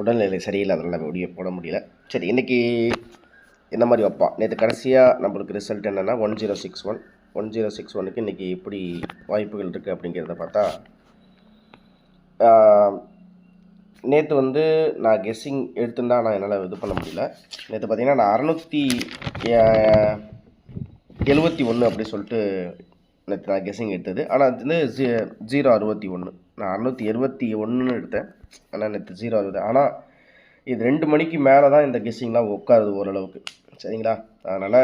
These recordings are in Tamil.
உடல்நிலை சரியில்லை, அதனால் வீடியோ போட முடியல. சரி, இன்றைக்கி என்ன மாதிரி வைப்பான்? நேற்று கடைசியாக நம்மளுக்கு ரிசல்ட் என்னென்னா 1061. 1061க்கு இன்றைக்கி எப்படி வாய்ப்புகள் இருக்குது அப்படிங்கிறத பார்த்தா, நேற்று வந்து நான் கெஸ்ஸிங் எடுத்துருந்தா நான் என்னால் இது பண்ண முடியல. நேற்று பார்த்திங்கன்னா நான் 671 அப்படி சொல்லிட்டு நேற்று நான் கெஸ்ஸிங் எடுத்தது. ஆனால் அது வந்து 061. நான் 671 எடுத்தேன், ஆனால் நேற்று 060. ஆனால் இது 2 மணிக்கு மேலே தான் இந்த கெஸ்ஸிங்லாம் உட்காருது ஓரளவுக்கு, சரிங்களா? அதனால்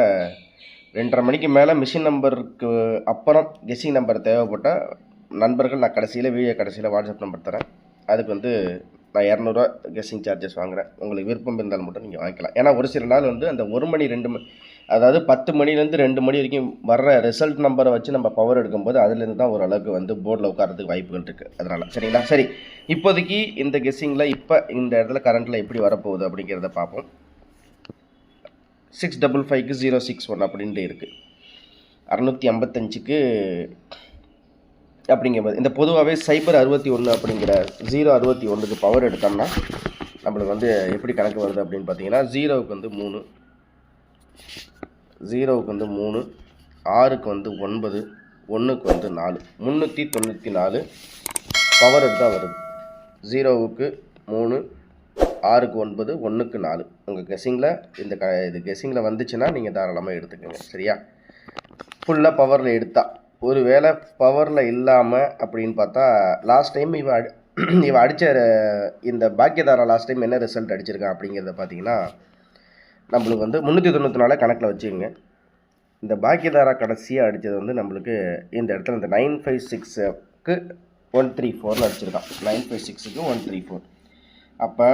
2:30 மணிக்கு மேலே மிஷின் நம்பருக்கு அப்புறம் கெஸ்ஸிங் நம்பர் தேவைப்பட்டால் நண்பர்கள் நான் வீடியோ கடைசியில் வாட்ஸ்அப் நம்பர் தரேன். அதுக்கு வந்து நான் 200 கெஸ்ஸிங் சார்ஜஸ் வாங்குகிறேன். உங்களுக்கு விருப்பம் இருந்தாலும் மட்டும் நீங்கள் வாங்கிக்கலாம். ஏன்னா ஒரு சில நாள் வந்து அந்த 1 மணி 2 மணி, அதாவது 10 மணிலேருந்து 2 மணி வரைக்கும் வர்ற ரிசல்ட் நம்பரை வச்சு நம்ம பவர் எடுக்கும்போது அதுலேருந்து தான் ஓரளவுக்கு வந்து போர்டில் உட்காரத்துக்கு வாய்ப்புகள் இருக்குது. அதனால் சரிங்களா? சரி, இப்போதைக்கு இந்த கெஸ்ஸிங்கில் இப்போ இந்த இடத்துல கரண்ட்டில் எப்படி வரப்போகுது அப்படிங்கிறத பார்ப்போம். 655க்கு 061 அப்படின்ட்டு இருக்குது. 655க்கு அப்படிங்கும்போது இந்த பொதுவாகவே 061 அப்படிங்கிற 061க்கு பவர் எடுத்தோம்னா நம்மளுக்கு வந்து எப்படி கணக்கு வருது அப்படின்னு பார்த்தீங்கன்னா, 0க்கு வந்து 3, 0க்கு வந்து 3, 6க்கு வந்து 9, 1க்கு வந்து 4, 394 பவர் எடுத்தால் வருது. 0க்கு 3, 6க்கு 9, 1க்கு 4. உங்கள் கெஸ்ஸிங்கில் இது கெஸ்ஸிங்கில் வந்துச்சுன்னா நீங்கள் தாராளமாக எடுத்துக்கோங்க, சரியா? ஃபுல்லாக பவரில் எடுத்தால். ஒரு வேளை பவரில் இல்லாமல் அப்படின்னு பார்த்தா, லாஸ்ட் டைம் இவன் அடித்த இந்த பாக்கியதாரா லாஸ்ட் டைம் என்ன ரிசல்ட் அடிச்சிருக்கான் அப்படிங்கிறத பார்த்தீங்கன்னா, நம்மளுக்கு வந்து 394 கணக்கில் வச்சுக்கோங்க. இந்த பாக்கியதாரா கடைசியாக அடித்தது வந்து நம்மளுக்கு இந்த இடத்துல இந்த 956க்கு 134 அடிச்சிருக்கான். 956க்கு 134. அப்போ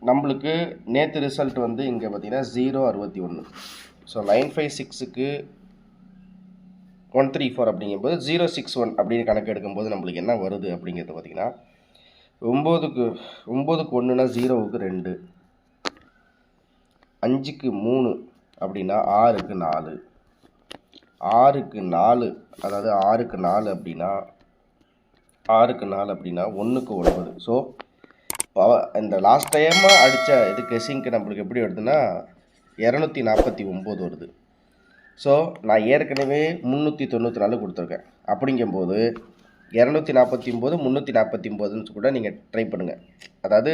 நம்மளுக்கு நேற்று ரிசல்ட் வந்து இங்கே பார்த்தீங்கன்னா 061. ஸோ 956க்கு 134 அப்படிங்கும்போது 061 அப்படின்னு கணக்கு எடுக்கும்போது நம்மளுக்கு என்ன வருது அப்படிங்கிறது பார்த்திங்கன்னா, 9க்கு 1னா 0க்கு 2, 5க்கு 3 அப்படின்னா 6க்கு 4, 6க்கு 4, அதாவது 6க்கு 4 அப்படின்னா 1க்கு 9. ஸோ இந்த லாஸ்ட் டைமாக அடித்த இது கெஸ்ஸிங்க்கு நம்மளுக்கு எப்படி வருதுன்னா 249 வருது. ஸோ நான் ஏற்கனவே 394 கொடுத்துருக்கேன். அப்படிங்கும்போது 249, 349ன்னு கூட நீங்கள் ட்ரை பண்ணுங்கள். அதாவது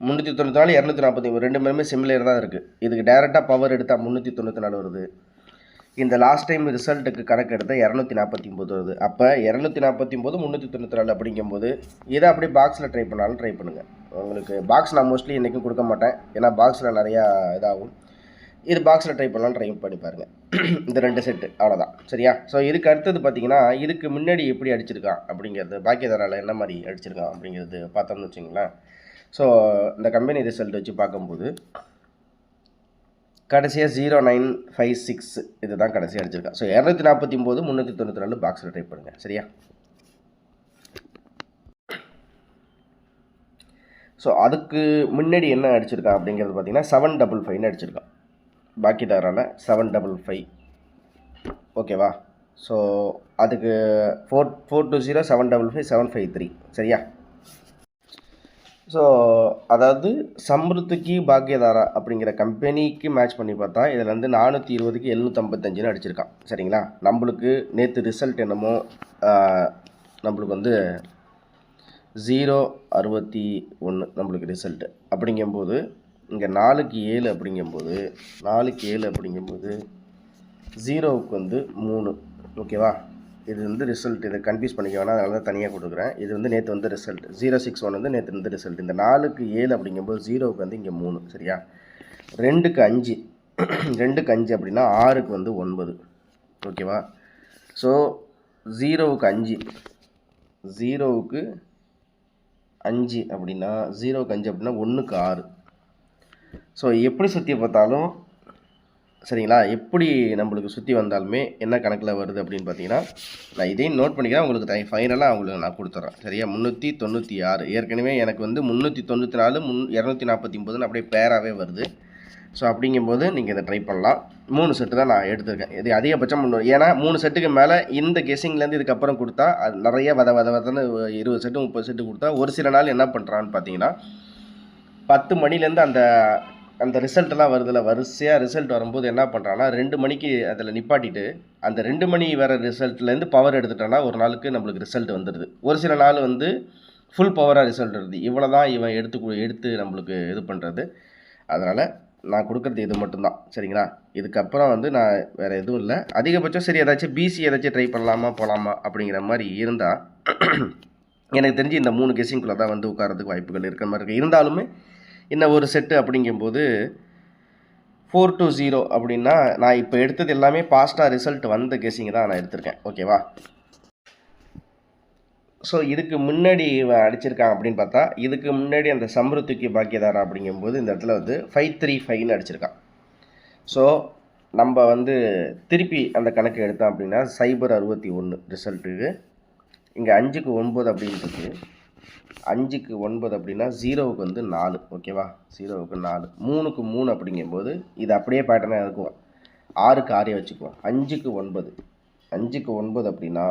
394, 249 ரெண்டு பேருமே சிமிலர் தான் இருக்குது. இதுக்கு டேரெக்டாக பவர் எடுத்தால் 394 வருது. இந்த லாஸ்ட் டைம் ரிசல்ட்டுக்கு கணக்கு எடுத்தால் 249 வருது. அப்போ 249, 394 அப்படிங்கும்போது இதை அப்படியே பாக்ஸில் ட்ரை பண்ணாலும் ட்ரை பண்ணுங்கள். உங்களுக்கு பாக்ஸ் நான் மோஸ்ட்லி இன்றைக்கும் கொடுக்க மாட்டேன், ஏன்னா பாக்ஸில் நிறையா இதாகும். இது பாக்ஸில் ட்ரை பண்ணலாம், ட்ரை பண்ணி பாருங்கள். இந்த 2 செட்டு அவ்வளோதான், சரியா? ஸோ இதுக்கு அடுத்தது பார்த்திங்கன்னா, இதுக்கு முன்னாடி எப்படி அடிச்சிருக்கான் அப்படிங்கிறது, பாக்கியதாராவில் என்ன மாதிரி அடிச்சிருக்கான் அப்படிங்கிறது பார்த்தோம்னு வச்சுங்களேன். ஸோ இந்த கம்பெனி ரிசல்ட் வச்சு பார்க்கும்போது கடைசியாக 0956 இது தான் கடைசியாக அடிச்சிருக்கான். ஸோ 249, 394 பாக்ஸில் ட்ரை பண்ணுங்கள், சரியா? ஸோ அதுக்கு முன்னாடி என்ன அடிச்சிருக்கான் அப்படிங்கிறது பார்த்திங்கன்னா 755 அடிச்சிருக்கான். பாக்கியதாராவில் 755, ஓகேவா? ஸோ அதுக்கு 420, 755, 753, சரியா? ஸோ அதாவது சம்ருத்திக்கு பாக்கியதாரா அப்படிங்கிற கம்பெனிக்கு மேட்ச் பண்ணி பார்த்தா இதில் வந்து 420க்கு 755 அடிச்சிருக்கான், சரிங்களா? நம்மளுக்கு நேற்று ரிசல்ட் என்னமோ நம்மளுக்கு வந்து 061 நம்மளுக்கு ரிசல்ட்டு. அப்படிங்கும்போது இங்கே 4க்கு 7 அப்படிங்கும்போது 0க்கு வந்து 3, ஓகேவா? இது வந்து ரிசல்ட், இதை கன்ஃபியூஸ் பண்ணிக்க வேணாம், அதனால தான் தனியாக கொடுக்குறேன். இது வந்து நேற்று வந்து ரிசல்ட் 061 வந்து நேற்று வந்து ரிசல்ட். இந்த 4க்கு 7 அப்படிங்கும்போது 0க்கு வந்து இங்கே 3, சரியா? 2க்கு 5, 2க்கு 5 அப்படின்னா 6க்கு வந்து 9, ஓகேவா? ஸோ 0க்கு 5, 0க்கு 5 அப்படின்னா 0க்கு 5 அப்படின்னா 1க்கு 6. ஸோ எப்படி சுற்றி பார்த்தாலும் சரிங்களா, எப்படி நம்மளுக்கு சுற்றி வந்தாலுமே என்ன கணக்கில் வருது அப்படின்னு பார்த்தீங்கன்னா, நான் இதையும் நோட் பண்ணிக்கிறேன், உங்களுக்கு ஃபைனலாக உங்களுக்கு நான் கொடுத்துட்றேன், சரியா? 396 ஏற்கனவே எனக்கு வந்து 394, 249 அப்படியே பேராகவே வருது. ஸோ அப்படிங்கும்போது நீங்கள் இதை ட்ரை பண்ணலாம். 3 செட்டு தான் நான் எடுத்திருக்கேன். இது அதிகபட்சம் 300, ஏன்னா 3 செட்டுக்கு மேலே இந்த கெஸ்ஸிங்லேருந்து இதுக்கப்புறம் கொடுத்தா அது நிறைய வதன்னு 20 செட்டு 30 செட்டு கொடுத்தா ஒரு சில நாள் என்ன பண்ணுறான்னு பார்த்தீங்கன்னா 10 மணிலேருந்து அந்த அந்த ரிசல்ட்டெல்லாம் வருதுல்ல, வரிசையாக ரிசல்ட் வரும்போது என்ன பண்ணுறான்னா 2 மணிக்கு அதில் நிப்பாட்டிட்டு அந்த 2 மணி வர ரிசல்ட்லேருந்து பவர் எடுத்துட்டோன்னா ஒரு நாளுக்கு நம்மளுக்கு ரிசல்ட் வந்துடுது. ஒரு சில நாள் வந்து ஃபுல் பவராக ரிசல்ட் வருது. இவ்வளோ தான் இவன் எடுத்து நம்மளுக்கு இது பண்ணுறது. அதனால் நான் கொடுக்குறது இது மட்டும்தான், சரிங்களா? இதுக்கப்புறம் வந்து நான் வேறு எதுவும் இல்லை. அதிகபட்சம் சரி ஏதாச்சும் பிசி ஏதாச்சும் ட்ரை பண்ணலாமா போகலாமா அப்படிங்கிற மாதிரி இருந்தால் எனக்கு தெரிஞ்சு இந்த 3 கெஸ்ஸிங்குள்ளே தான் வந்து உட்காரதுக்கு வாய்ப்புகள் இருக்கிற மாதிரி இருக்குது. இருந்தாலுமே இன்னும் ஒரு செட்டு அப்படிங்கும்போது 4-0 அப்படின்னா நான் இப்போ எடுத்தது எல்லாமே பாஸ்ட்டாக ரிசல்ட் வந்த கெஸ்ஸிங் தான் நான் எடுத்திருக்கேன். ஓகேவா? ஸோ இதுக்கு முன்னாடி இவன் அடிச்சிருக்கான் அப்படின்னு பார்த்தா, இதுக்கு முன்னாடி அந்த சம்ருத்திக்கு பாக்கியதாரா அப்படிங்கும்போது இந்த இடத்துல வந்து 535ன்னு அடிச்சிருக்கான். ஸோ நம்ம வந்து திருப்பி அந்த கணக்கு எடுத்தோம் அப்படின்னா 061 ரிசல்ட்டுக்கு. இங்கே 5க்கு 9 அப்படின்றது 5க்கு 9 அப்படின்னா 0க்கு வந்து 4. ஓகேவா? 0க்கு 4, 3க்கு 3 அப்படிங்கும்போது இது அப்படியே பேட்டர்னாக இருக்கும். 6க்கு 6 வச்சுக்குவோம். 5க்கு 9, 5க்கு 9 அப்படின்னா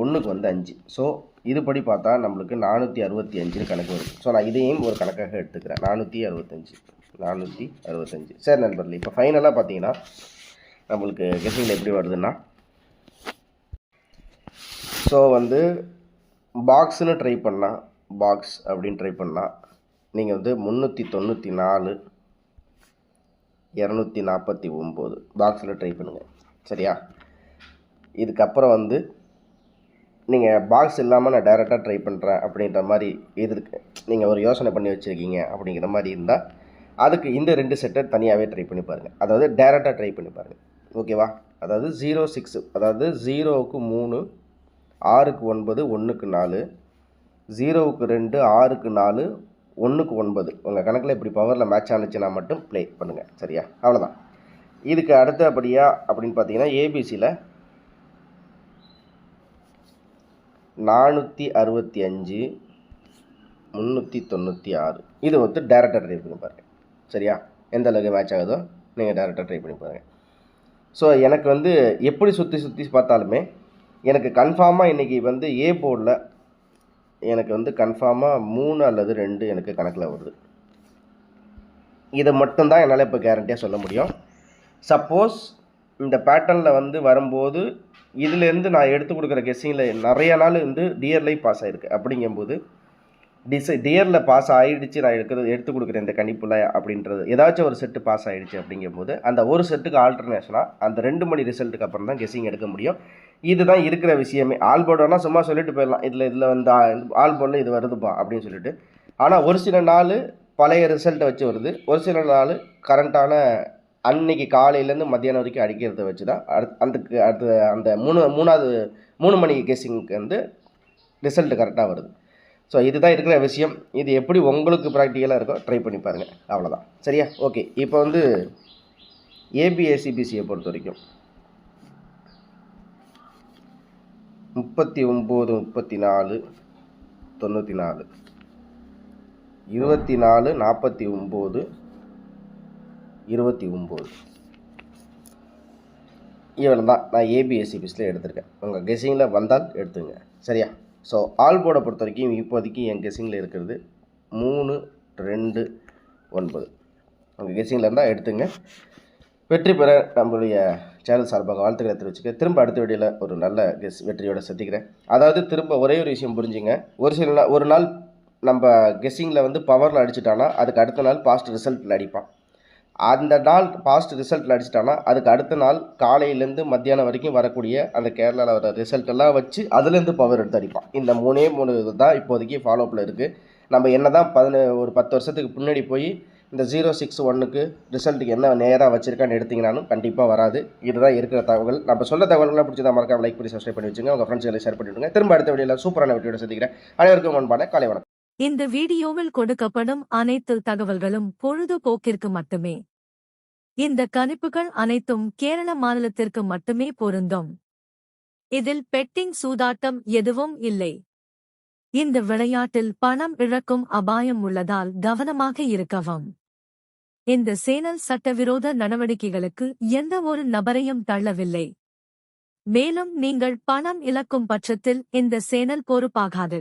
1க்கு வந்து 5. ஸோ இதுபடி பார்த்தா நம்மளுக்கு 465 கணக்கு வருது. ஸோ நான் இதையும் ஒரு கணக்காக எடுத்துக்கிறேன். 465. சரி நண்பர்களே, இப்போ ஃபைனலாக பார்த்தீங்கன்னா நம்மளுக்கு கெஸ்ஸிங்கில் எப்படி வருதுன்னா, ஸோ வந்து பாக்ஸ்னு ட்ரை பண்ணால், பாக்ஸ் அப்படின்னு ட்ரை பண்ணால் நீங்கள் வந்து 394, 249 பாக்ஸில் ட்ரை பண்ணுங்கள். சரியா? இதுக்கப்புறம் வந்து நீங்கள் பாக்ஸ் இல்லாமல் நான் டைரெக்டாக ட்ரை பண்ணுறேன் அப்படின்ற மாதிரி இருக்கு, நீங்கள் ஒரு யோசனை பண்ணி வச்சுருக்கீங்க அப்படிங்கிற மாதிரி இருந்தால் அதுக்கு இந்த 2 செட்டை தனியாகவே ட்ரை பண்ணி பாருங்கள். அதாவது டைரெக்டாக ட்ரை பண்ணி பாருங்கள். ஓகேவா? அதாவது 06, அதாவது 0க்கு 3, 6க்கு 9, 1க்கு 4, 0க்கு 2, 6க்கு 4, 1க்கு 9 உங்கள் கணக்கில் இப்படி பவரில் மேட்ச் ஆனிச்சுன்னா மட்டும் ப்ளே பண்ணுங்கள். சரியா? அவ்வளோதான். இதுக்கு அடுத்தபடியாக அப்படின்னு பார்த்தீங்கன்னா ஏபிசியில் 465, 396 இது வந்து டேரெக்டாக ட்ரை பண்ணி பாருங்கள். சரியா? எந்த அளவுக்கு மேட்ச் ஆகுதோ நீங்கள் டேரெக்டாக ட்ரை பண்ணி பாருங்கள். ஸோ எனக்கு வந்து எப்படி சுற்றி பார்த்தாலுமே எனக்கு கன்ஃபார்மாக இன்றைக்கி வந்து ஏ போர்டில் எனக்கு வந்து கன்ஃபார்மாக 3 அல்லது 2 எனக்கு கணக்கில் வருது. இதை மட்டும்தான் என்னால் இப்போ கேரண்டியாக சொல்ல முடியும். சப்போஸ் இந்த பேட்டர்னில் வந்து வரும்போது இதுலேருந்து நான் எடுத்து கொடுக்குற கெஸ்ஸிங்கில் நிறைய நாள் வந்து டியர்லேயும் பாஸ் ஆகிருக்கு. அப்படிங்கும்போது டியரில் பாஸ் ஆகிடுச்சு, நான் எடுத்து கொடுக்குறேன் இந்த கணிப்பில் அப்படின்றது ஏதாச்சும் ஒரு செட்டு பாஸ் ஆகிடுச்சு அப்படிங்கும்போது அந்த ஒரு செட்டுக்கு ஆல்டர்னேஷனாக அந்த 2 மணி ரிசல்ட்டுக்கு அப்புறம் தான் கெஸ்ஸிங் எடுக்க முடியும். இதுதான் இருக்கிற விஷயமே. ஆல் போர்டுனா சும்மா சொல்லிட்டு போயிடலாம், இதில் வந்து ஆல் போர்டில் இது வருதுப்பா அப்படின்னு சொல்லிட்டு. ஆனால் ஒரு சில நாள் பழைய ரிசல்ட்டை வச்சு வருது, ஒரு சில நாள் கரண்ட்டான அன்னைக்கு காலையிலேருந்து மத்தியானம் வரைக்கும் அடிக்கிறத வச்சு தான் அடுத்து அந்த 3 மணி கெஸ்ஸிங்க்கு வந்து ரிசல்ட்டு கரெக்டாக வருது. ஸோ இதுதான் இருக்கிற விஷயம். இது எப்படி உங்களுக்கு ப்ராக்டிக்கலாக இருக்கோ ட்ரை பண்ணி பாருங்கள். அவ்வளோதான். சரியா? ஓகே. இப்போ வந்து ஏபிஎஸ்சிபிசியை பொறுத்த வரைக்கும் 39, 34, 94, 24, 49, 29 இவ்வளோ தான் நான் ஏபிஎஸ்சிபிஸில் எடுத்திருக்கேன். உங்கள் கெஸ்ஸிங்கில் வந்தால் எடுத்துங்க. சரியா? ஸோ ஆல் போர்டை பொறுத்த வரைக்கும் இப்போதைக்கு என் கெஸ்ஸிங்கில் இருக்கிறது 3, 2, 9. உங்கள் கெஸ்ஸிங்கில் இருந்தால் எடுத்துங்க. வெற்றி பெற நம்மளுடைய சேனல் சார்பாக வாழ்த்துக்களை தெரிவிச்சுக்க. திரும்ப அடுத்த வீடியோவில் ஒரு நல்ல வெற்றியோடு சந்திக்கிறேன். அதாவது திரும்ப ஒரே ஒரு விஷயம் புரிஞ்சுங்க. ஒரு நாள் நம்ம கெஸ்ஸிங்கில் வந்து பவரில் அடிச்சிட்டானா அதுக்கு அடுத்த நாள் பாஸ்ட் ரிசல்ட்டில் அடிப்பான். அந்த நாள் பாஸ்ட் ரிசல்ட்டில் அடிச்சிட்டானா அதுக்கு அடுத்த நாள் காலையிலேருந்து மத்தியானம் வரைக்கும் வரக்கூடிய அந்த கேரளாவில் வர ரிசல்ட்டெல்லாம் வச்சு அதுலேருந்து பவர் எடுத்து அடிப்பான். இந்த 3 இது தான் இப்போதைக்கு ஃபாலோப்பில் இருக்குது. நம்ம என்ன தான் ஒரு 10 வருஷத்துக்கு முன்னாடி போய் இந்த 061க்கு ரிசல்ட்டுக்கு என்ன நேராக வச்சுருக்கான்னு எடுத்திங்கனாலும் கண்டிப்பாக வராது. இதுதான் இருக்கிற தகவல். நம்ம சொல்ல தகவல்கள்லாம் பிடிச்சதா மறக்காம லைக் பண்ணி சப்ஸ்கிரைப் பண்ணி வச்சுங்க. உங்கள் ஃப்ரெண்ட்ஸ்களை ஷேர் பண்ணிவிடுங்க. திரும்ப அடுத்த வீடியோவில் சூப்பரான வீடியோட சந்திக்கிறேன். அனைவருக்கும் அன்பான காலை வணக்கம். இந்த வீடியோவில் கொடுக்கப்படும் அனைத்து தகவல்களும் பொழுதுபோக்கிற்கு மட்டுமே. இந்த கணிப்புகள் அனைத்தும் கேரள மாநிலத்திற்கு மட்டுமே பொருந்தும். இதில் பெட்டிங் சூதாட்டம் எதுவும் இல்லை. இந்த விளையாட்டில் பணம் இழக்கும் அபாயம் உள்ளதால் கவனமாக இருக்கவும். இந்த சேனல் சட்டவிரோத நடவடிக்கைகளுக்கு எந்த ஒரு நபரையும் தள்ளவில்லை. மேலும் நீங்கள் பணம் இழக்கும் பட்சத்தில் இந்த சேனல் பொறுப்பாகாது.